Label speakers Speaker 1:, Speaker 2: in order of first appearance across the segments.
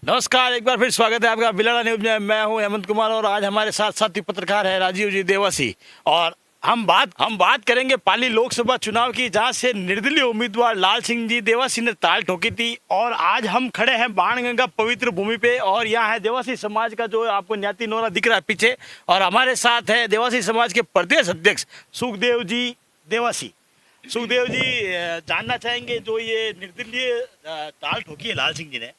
Speaker 1: नमस्कार, एक बार फिर स्वागत है आपका बिलाड़ा न्यूज में। मैं हूं हेमंत कुमार और आज हमारे साथ साथी पत्रकार है राजीव जी देवासी। और हम बात करेंगे पाली लोकसभा चुनाव की, जहां से निर्दलीय उम्मीदवार लाल सिंह जी देवासी ने ताल ठोकी थी। और आज हम खड़े हैं बाणगंगा पवित्र भूमि पे और यहाँ है देवासी समाज का जो आपको न्याती नोरा दिख रहा है पीछे। और हमारे साथ है देवासी समाज के प्रदेश अध्यक्ष सुखदेव जी देवासी। सुखदेव जी, जानना चाहेंगे जो ये निर्दलीय ताल ठोकी है लाल सिंह जी ने,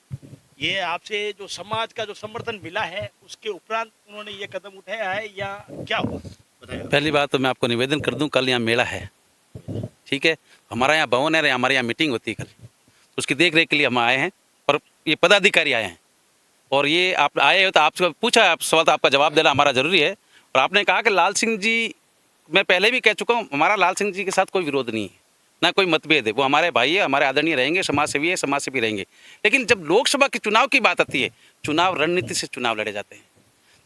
Speaker 1: ये आपसे जो समाज का जो समर्थन मिला है उसके उपरांत उन्होंने ये कदम उठाया है या क्या हुआ, बताइए।
Speaker 2: पहली बात तो मैं आपको निवेदन कर दूं, कल यहाँ मेला है, ठीक है। हमारा यहाँ भवन है, हमारे यहाँ मीटिंग होती है कल, उसकी देख रेख के लिए हम आए हैं। और ये पदाधिकारी आए हैं और ये आप आए हो तो आपसे पूछा, आप सवाल तो आपका जवाब देना हमारा ज़रूरी है। और आपने कहा कि लाल सिंह जी, मैं पहले भी कह चुका हूँ, हमारा लाल सिंह जी के साथ कोई विरोध नहीं है, ना कोई मतभेद है। वो हमारे भाई है, हमारे आदरणीय रहेंगे, समाज सेवी है, समाज सेवी रहेंगे। लेकिन जब लोकसभा के चुनाव की बात आती है, चुनाव रणनीति से चुनाव लड़े जाते हैं।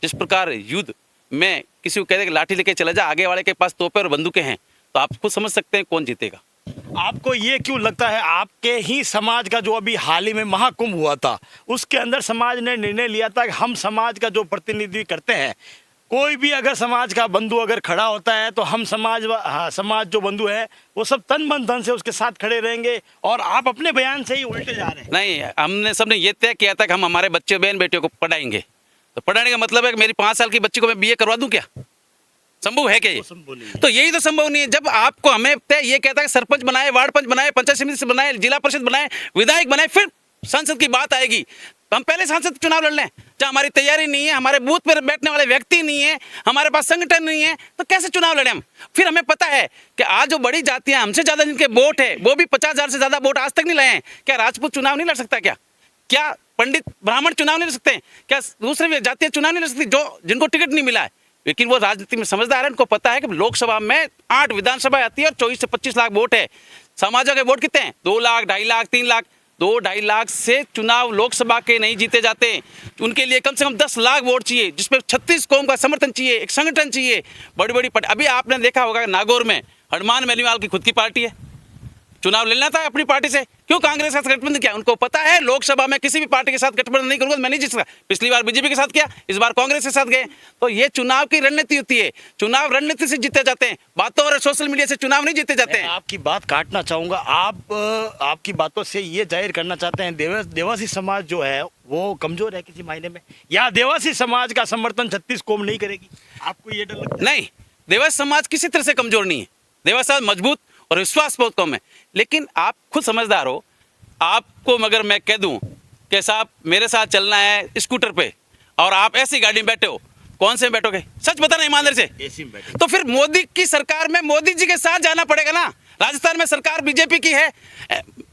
Speaker 2: जिस प्रकार युद्ध में किसी को कहते हैं कि लाठी लेके चला जा, आगे वाले के पास तोपे और बंदूकें हैं, तो आप खुद समझ सकते हैं कौन जीतेगा।
Speaker 1: आपको ये क्यों लगता है आपके ही समाज का जो अभी हाल ही में महाकुंभ हुआ था उसके अंदर समाज ने निर्णय लिया था कि हम समाज का जो प्रतिनिधि करते हैं, कोई भी अगर समाज का बंधु अगर खड़ा होता है तो हम समाज जो बंधु है वो सब तन मन धन से उसके साथ खड़े रहेंगे। और आप अपने बयान से ही उल्टे जा रहे हैं।
Speaker 2: नहीं, हमने सबने ये तय किया था कि हम हमारे बच्चे बहन बेटियों को पढ़ाएंगे। तो पढ़ाने का मतलब है कि मेरी 5 साल की बच्ची को मैं बीए करवा दूं क्या? संभव है क्या ये? तो यही तो संभव नहीं है। जब आपको हमें तय ये कहता है सरपंच बनाए, वार्ड पंच बनाए, पंचायत समिति से बनाए, जिला परिषद बनाए, विधायक बनाए, फिर संसद की बात आएगी। तो हम पहले सांसद चुनाव लड़ लें। जब हमारी तैयारी नहीं है, हमारे बूथ पर बैठने वाले व्यक्ति नहीं है, हमारे पास संगठन नहीं है, तो कैसे चुनाव लड़ें हम? फिर हमें पता है कि आज जो बड़ी जातियां हमसे ज्यादा जिनके वोट है वो भी 50,000 से ज्यादा वोट आज तक नहीं लाए हैं। क्या राजपूत चुनाव नहीं लड़ सकता? क्या पंडित ब्राह्मण चुनाव नहीं लड़ सकते हैं? क्या दूसरे जातियां चुनाव नहीं लड़ सकती जो जिनको टिकट नहीं मिला है? लेकिन वो राजनीति में समझदार है, उनको पता है कि लोकसभा में 8 विधानसभा आती है और 24 से 25 लाख वोट है। समाजों के वोट कितने हैं? 2 लाख, 2.5 लाख, 3 लाख। 2-2.5 लाख से चुनाव लोकसभा के नहीं जीते जाते। उनके लिए कम से कम 10 लाख वोट चाहिए, जिसमें 36 कौम का समर्थन चाहिए, एक संगठन चाहिए, बड़ी बड़ी पार्टी। अभी आपने देखा होगा नागौर में हनुमान बेनीवाल की खुद की पार्टी है, चुनाव लेना था अपनी पार्टी से, क्यों कांग्रेस के साथ गठबंधन किया? उनको पता है लोकसभा में किसी भी पार्टी के साथ गठबंधन नहीं करूंगा मैं नहीं जीत सकता। पिछली बार बीजेपी के साथ किया, इस बार कांग्रेस के साथ गए। तो ये चुनाव की रणनीति होती है, चुनाव रणनीति से जीते जाते हैं, बातों और सोशल मीडिया से चुनाव नहीं जीते जाते हैं।
Speaker 1: आपकी बात काटना चाहूंगा, आपकी बातों से ये जाहिर करना चाहते हैं देवासी समाज जो है वो कमजोर है किसी मायने में, या देवासी समाज का समर्थन 36 कौम नहीं करेगी? आपको ये डर लगता है?
Speaker 2: नहीं, देवासी समाज किसी तरह से कमजोर नहीं है। देवासी समाज मजबूत और विश्वास बहुत कम है। लेकिन आप खुद समझदार हो, आपको मगर मैं कह दूं कि साहब मेरे साथ चलना है स्कूटर पे और आप ऐसी गाड़ी में बैठे हो, कौन से में बैठोगे? सच बताना ईमानदारी से।
Speaker 1: एसी में बैठे।
Speaker 2: तो फिर मोदी की सरकार में मोदी जी के साथ जाना पड़ेगा ना। राजस्थान में सरकार बीजेपी की है,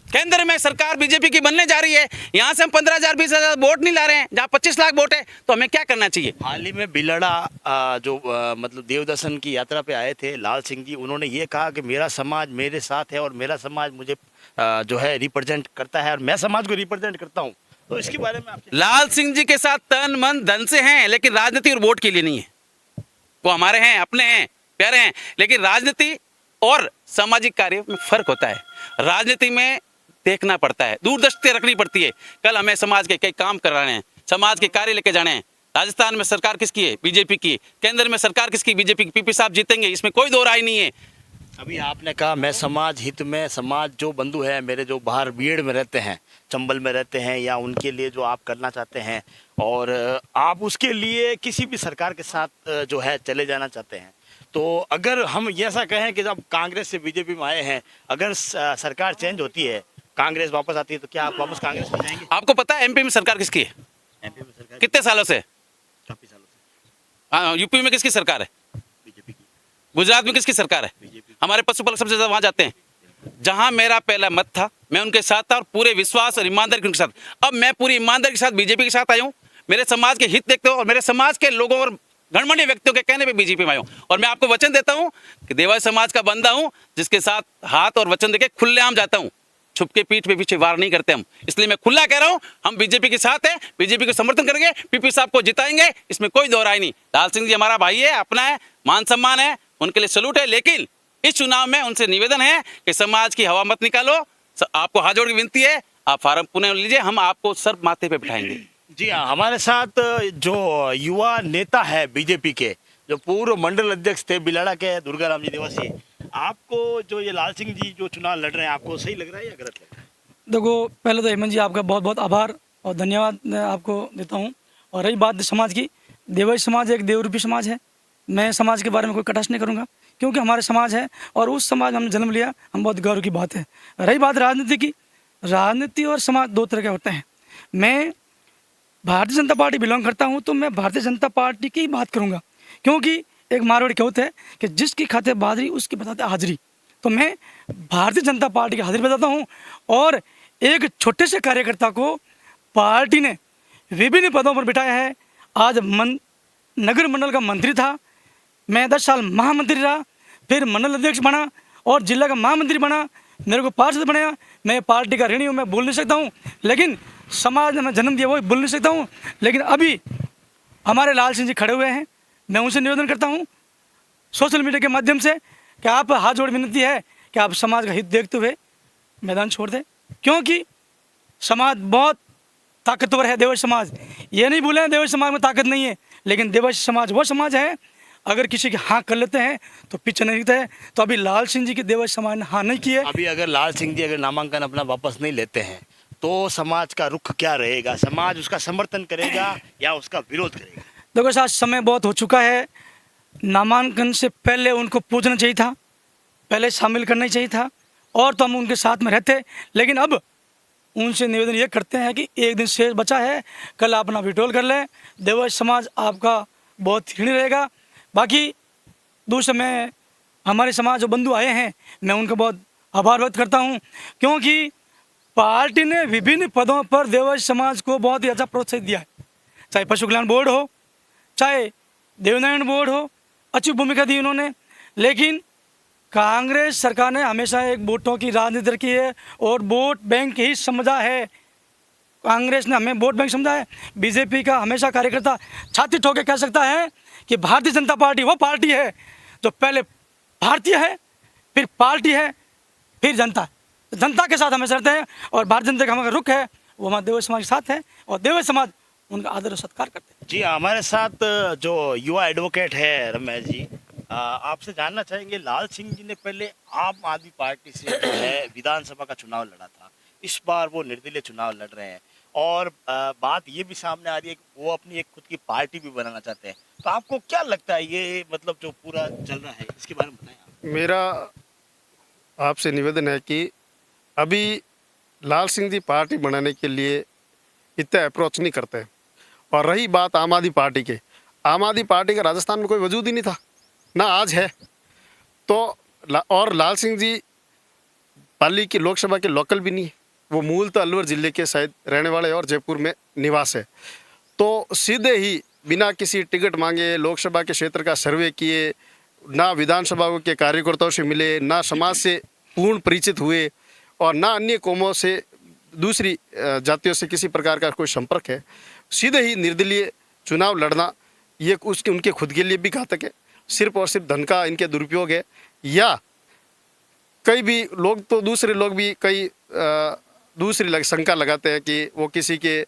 Speaker 2: केंद्र में सरकार बीजेपी की बनने जा रही है। यहाँ से हम 15,000 20,000 वोट नहीं ला रहे हैं, जहाँ 25 लाख वोट है, तो हमें क्या करना चाहिए?
Speaker 1: हाल ही में बिलाड़ा मतलब देवदर्शन की यात्रा पे आए थे लाल सिंह जी, उन्होंने ये कहा कि मेरा समाज मेरे साथ है और मेरा समाज मुझे जो है रिप्रेजेंट करता है और मैं समाज को रिप्रेजेंट करता हूँ। तो इसके बारे में आपसे।
Speaker 2: लाल सिंह जी के साथ तन मन धन से हैं, लेकिन राजनीति और वोट के लिए नहीं है। वो हमारे हैं, अपने हैं, प्यारे हैं, लेकिन राजनीति और सामाजिक कार्य में फर्क होता है। राजनीति में देखना पड़ता है, दूरदृष्टि रखनी पड़ती है। कल हमें समाज के कई काम कराने हैं, समाज के कार्य लेके जाने हैं। राजस्थान में सरकार किसकी है? बीजेपी की। केंद्र में सरकार किसकी? बीजेपी की। पीपी साहब जीतेंगे, इसमें कोई दो राय नहीं है।
Speaker 1: अभी आपने कहा मैं समाज हित में, समाज जो बंधु है मेरे जो बाहर बीड़ में रहते हैं, चंबल में रहते हैं, या उनके लिए जो आप करना चाहते हैं और आप उसके लिए किसी भी सरकार के साथ जो है चले जाना चाहते हैं। तो अगर हम ऐसा कहें कि जब कांग्रेस से बीजेपी में आए हैं, अगर सरकार चेंज होती है, कांग्रेस वापस आती है, तो क्या आप वापस कांग्रेस में जाएंगे?
Speaker 2: आपको पता है एमपी में सरकार किसकी है?
Speaker 1: एमपी में सरकार
Speaker 2: कितने सालों से?
Speaker 1: काफी सालों से।
Speaker 2: हाँ, यूपी में किसकी सरकार है?
Speaker 1: बीजेपी की।
Speaker 2: गुजरात में किसकी सरकार है?
Speaker 1: बीजेपी।
Speaker 2: हमारे पशुपालक सबसे ज्यादा वहां जाते हैं। जहां मेरा पहला मत था मैं उनके साथ था और पूरे विश्वास और ईमानदारी के उनके साथ। अब मैं पूरी ईमानदारी के साथ बीजेपी के साथ आया हूं। मेरे समाज के हित देखते हो और मेरे समाज के लोगों और गणमान्य व्यक्तियों के कहने पे बीजेपी में आया हूं। और मैं आपको वचन देता हूं कि देवासी समाज का बंदा हूं, जिसके साथ हाथ और वचन देके खुलेआम जाता हूं। छुप के पीठ पे पीछे वार नहीं करते हम। इसलिए मैं खुला कह रहा हूं, हम बीजेपी के साथ हैं, बीजेपी को समर्थन करेंगे, पीपी साहब को जिताएंगे, इसमें कोई दो राय नहीं। लाल सिंह जी हमारा भाई है, अपना है, मान सम्मान है, उनके लिए सलूट है। लेकिन इस चुनाव में उनसे निवेदन है कि समाज की हवा मत निकालो। आपको हाथ जोड़ की विनती है, आप फार्म पुनः लीजिए, हम आपको सर माथे पे बिठाएंगे।
Speaker 1: जी हाँ, हमारे साथ जो युवा नेता है बीजेपी के, जो पूर्व मंडल अध्यक्ष थे बिलाड़ा के, दुर्गाराम जी देवासी, आपको जो ये लाल सिंह जी जो चुनाव लड़ रहे हैं, आपको सही लग रहा है या गलत लग रहा है?
Speaker 3: देखो, पहले तो हेमंत जी आपका बहुत बहुत आभार और धन्यवाद मैं आपको देता हूँ। और रही बात समाज की, देवज समाज एक देवरूपी समाज है। मैं समाज के बारे में कोई कटाक्ष नहीं करूँगा, क्योंकि हमारे समाज है और उस समाज में हमने जन्म लिया, हम बहुत गौरव की बात है। रही बात राजनीति की, राजनीति और समाज दो तरह के होते हैं। मैं भारतीय जनता पार्टी बिलोंग करता हूँ, तो मैं भारतीय जनता पार्टी की बात करूँगा, क्योंकि एक मारवाड़ी कहावत है कि जिसकी खाते बाजरी उसकी बताते हाजिरी। तो मैं भारतीय जनता पार्टी की हाजिरी बताता हूँ। और एक छोटे से कार्यकर्ता को पार्टी ने विभिन्न पदों पर बिठाया है। आज नगर मंडल का मंत्री था, मैं 10 साल महामंत्री रहा, फिर मंडल अध्यक्ष बना और जिला का महामंत्री बना, मेरे को पार्षद बनाया। मैं पार्टी का ऋणी हूँ, मैं बोल नहीं सकता हूँ, लेकिन समाज ने मैं जन्म दिया वो बोल नहीं सकता हूँ। लेकिन अभी हमारे लाल सिंह जी खड़े हुए हैं, मैं उनसे निवेदन करता हूँ सोशल मीडिया के माध्यम से कि आप हाथ जोड़ विनती है कि आप समाज का हित देखते हुए मैदान छोड़ दें, क्योंकि समाज बहुत ताकतवर है। देवज समाज, ये नहीं भूलें देवज समाज में ताकत नहीं है, लेकिन देवज समाज वो समाज है, अगर किसी की हाँ कर लेते हैं तो पीछे नहीं रहते हैं। तो अभी लाल सिंह जी की देवज समाज ने हाँ नहीं की है।
Speaker 1: अभी अगर लाल सिंह जी अगर नामांकन अपना वापस नहीं लेते हैं, तो समाज का रुख क्या रहेगा? समाज उसका समर्थन करेगा या उसका विरोध करेगा?
Speaker 3: देखो साहब, समय बहुत हो चुका है। नामांकन से पहले उनको पूछना चाहिए था, पहले शामिल करना चाहिए था, और तो हम उनके साथ में रहते। लेकिन अब उनसे निवेदन ये करते हैं कि एक दिन शेष बचा है, कल आप अपना विड्रॉल कर लें, देवज समाज आपका बहुत ऋणी रहेगा। बाकी दूसरे में हमारे समाज जो बंधु आए हैं, मैं उनका बहुत आभार व्यक्त करता हूँ, क्योंकि पार्टी ने विभिन्न पदों पर देवज समाज को बहुत ही अच्छा प्रोत्साहित दिया है। चाहे पशु कल्याण बोर्ड हो, चाहे देवनारायण बोर्ड हो, अच्छी भूमिका दी उन्होंने। लेकिन कांग्रेस सरकार ने हमेशा एक वोटों की राजनीति रखी है और वोट बैंक ही समझा है। कांग्रेस ने हमें वोट बैंक समझा है। बीजेपी का हमेशा कार्यकर्ता छाती ठोके कह सकता है कि भारतीय जनता पार्टी वो पार्टी है जो पहले भारतीय है, फिर पार्टी है, फिर जनता है। जनता के साथ हमेशा रहते हैं और भारतीय जनता का हमारा रुख है वो हमारे देवज समाज के साथ है और देवज समाज उनका आदर और सत्कार करते हैं।
Speaker 1: जी, हमारे साथ जो युवा एडवोकेट है रमेश जी, आपसे जानना चाहेंगे, लाल सिंह जी ने पहले आम आदमी पार्टी से जो है विधानसभा का चुनाव लड़ा था, इस बार वो निर्दलीय चुनाव लड़ रहे हैं और बात ये भी सामने आ रही है कि वो अपनी एक खुद की पार्टी भी बनाना चाहते हैं। तो आपको क्या लगता है ये मतलब जो पूरा चल रहा है इसके बारे में बताएं आप।
Speaker 4: मेरा आपसे निवेदन है कि अभी लाल सिंह जी पार्टी बनाने के लिए इतना अप्रोच नहीं करते हैं। और रही बात आम आदमी पार्टी के, आम आदमी पार्टी का राजस्थान में कोई वजूद ही नहीं था, ना आज है। तो और लाल सिंह जी पाली की लोकसभा के लोकल भी नहीं है, वो मूलतः अलवर ज़िले के शायद रहने वाले और जयपुर में निवास है। तो सीधे ही बिना किसी टिकट मांगे लोकसभा के क्षेत्र का सर्वे किए, ना विधानसभा के कार्यकर्ताओं से मिले, ना समाज से पूर्ण परिचित हुए और ना अन्य कौमों से दूसरी जातियों से किसी प्रकार का कोई संपर्क है, सीधे ही निर्दलीय चुनाव लड़ना ये उसके उनके खुद के लिए भी घातक है। सिर्फ और सिर्फ धन का इनके दुरुपयोग है। या कई भी लोग तो दूसरे लोग भी कई दूसरी शंका लगाते हैं कि वो किसी के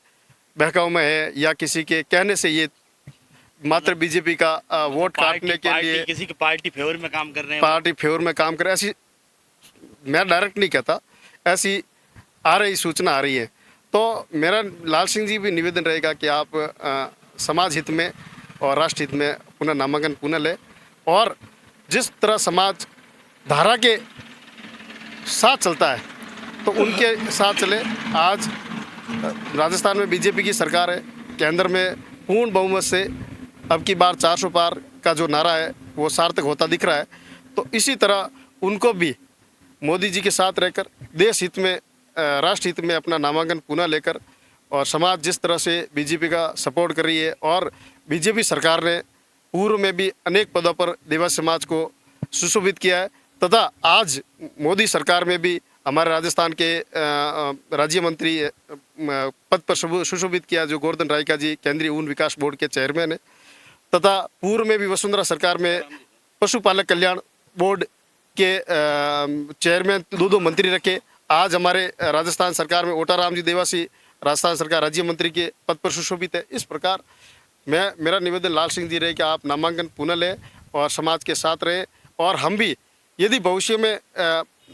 Speaker 4: बहकाव में है या किसी के कहने से ये मात्र बीजेपी का वोट काटने के लिए
Speaker 1: किसी की पार्टी फेवर में काम कर रहे हैं,
Speaker 4: पार्टी फेवर में काम करे। ऐसी मैं डायरेक्ट नहीं कहता, ऐसी आ रही सूचना आ रही है। तो मेरा लाल सिंह जी भी निवेदन रहेगा कि आप समाज हित में और राष्ट्र हित में पुनः नामांकन पुनः ले और जिस तरह समाज धारा के साथ चलता है तो उनके साथ चले। आज राजस्थान में बीजेपी की सरकार है, केंद्र में पूर्ण बहुमत से अब की बार 400 पार का जो नारा है वो सार्थक होता दिख रहा है। तो इसी तरह उनको भी मोदी जी के साथ रहकर देश हित में राष्ट्र हित में अपना नामांकन पुनः लेकर और समाज जिस तरह से बीजेपी का सपोर्ट कर रही है और बीजेपी सरकार ने पूर्व में भी अनेक पदों पर देवास समाज को सुशोभित किया है तथा आज मोदी सरकार में भी हमारे राजस्थान के राज्य मंत्री पद पर सुशोभित किया जो गोवर्धन रायका जी केंद्रीय ऊन विकास बोर्ड के चेयरमैन है तथा पूर्व में भी वसुंधरा सरकार में पशुपालक कल्याण बोर्ड के चेयरमैन दो मंत्री रखे। आज हमारे राजस्थान सरकार में ओटाराम जी देवासी राजस्थान सरकार राज्य मंत्री के पद पर सुशोभित है। इस प्रकार मेरा निवेदन लाल सिंह जी रहे कि आप नामांकन पुनः लें और समाज के साथ रहे। और हम भी यदि भविष्य में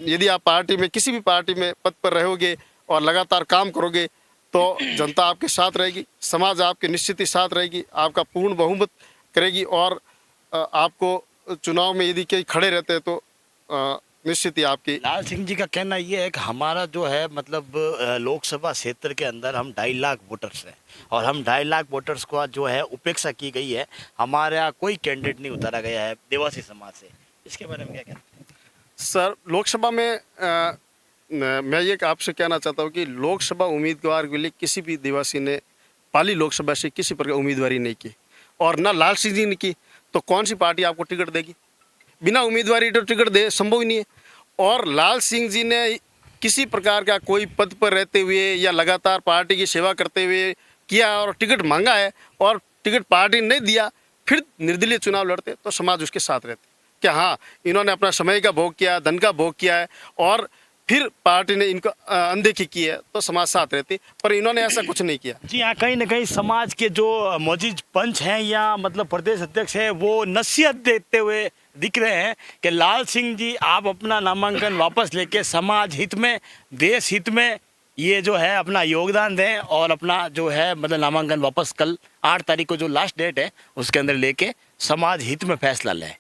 Speaker 4: यदि आप पार्टी में किसी भी पार्टी में पद पर रहोगे और लगातार काम करोगे तो जनता आपके साथ रहेगी, समाज आपके निश्चित ही साथ रहेगी, आपका पूर्ण बहुमत करेगी। और आपको चुनाव में यदि कहीं खड़े रहते हैं तो निश्चित ही आपकी।
Speaker 1: लाल सिंह जी का कहना ये है कि हमारा जो है मतलब लोकसभा क्षेत्र के अंदर हम 2.5 लाख वोटर्स हैं और हम 2.5 लाख वोटर्स को जो है उपेक्षा की गई है, हमारे यहाँ कोई कैंडिडेट नहीं उतारा गया है देवासी समाज से। इसके बारे में क्या कहते हैं
Speaker 4: सर? लोकसभा में मैं ये आपसे कहना चाहता हूँ कि लोकसभा उम्मीदवार के लिए किसी भी देवासी ने पाली लोकसभा से किसी प्रकार उम्मीदवारी नहीं की और ना लाल सिंह जी ने की, तो कौन सी पार्टी आपको टिकट देगी? बिना उम्मीदवारी तो टिकट दे संभव ही नहीं है। और लाल सिंह जी ने किसी प्रकार का कोई पद पर रहते हुए या लगातार पार्टी की सेवा करते हुए किया और टिकट मांगा है और टिकट पार्टी ने नहीं दिया, फिर निर्दलीय चुनाव लड़ते तो समाज उसके साथ रहते कि हाँ इन्होंने अपना समय का भोग किया, धन का भोग किया है और फिर पार्टी ने इनको अनदेखी की है तो समाज साथ रहती, पर इन्होंने ऐसा कुछ नहीं किया।
Speaker 1: जी हाँ, कहीं ना कहीं समाज के जो मौजूद पंच हैं या मतलब प्रदेश अध्यक्ष हैं वो नसीहत देते हुए दिख रहे हैं कि लाल सिंह जी आप अपना नामांकन वापस लेके समाज हित में, देश हित में ये जो है अपना योगदान दें और अपना जो है मतलब नामांकन वापस कल 8 तारीख को जो लास्ट डेट है उसके अंदर लेके समाज हित में फैसला लें।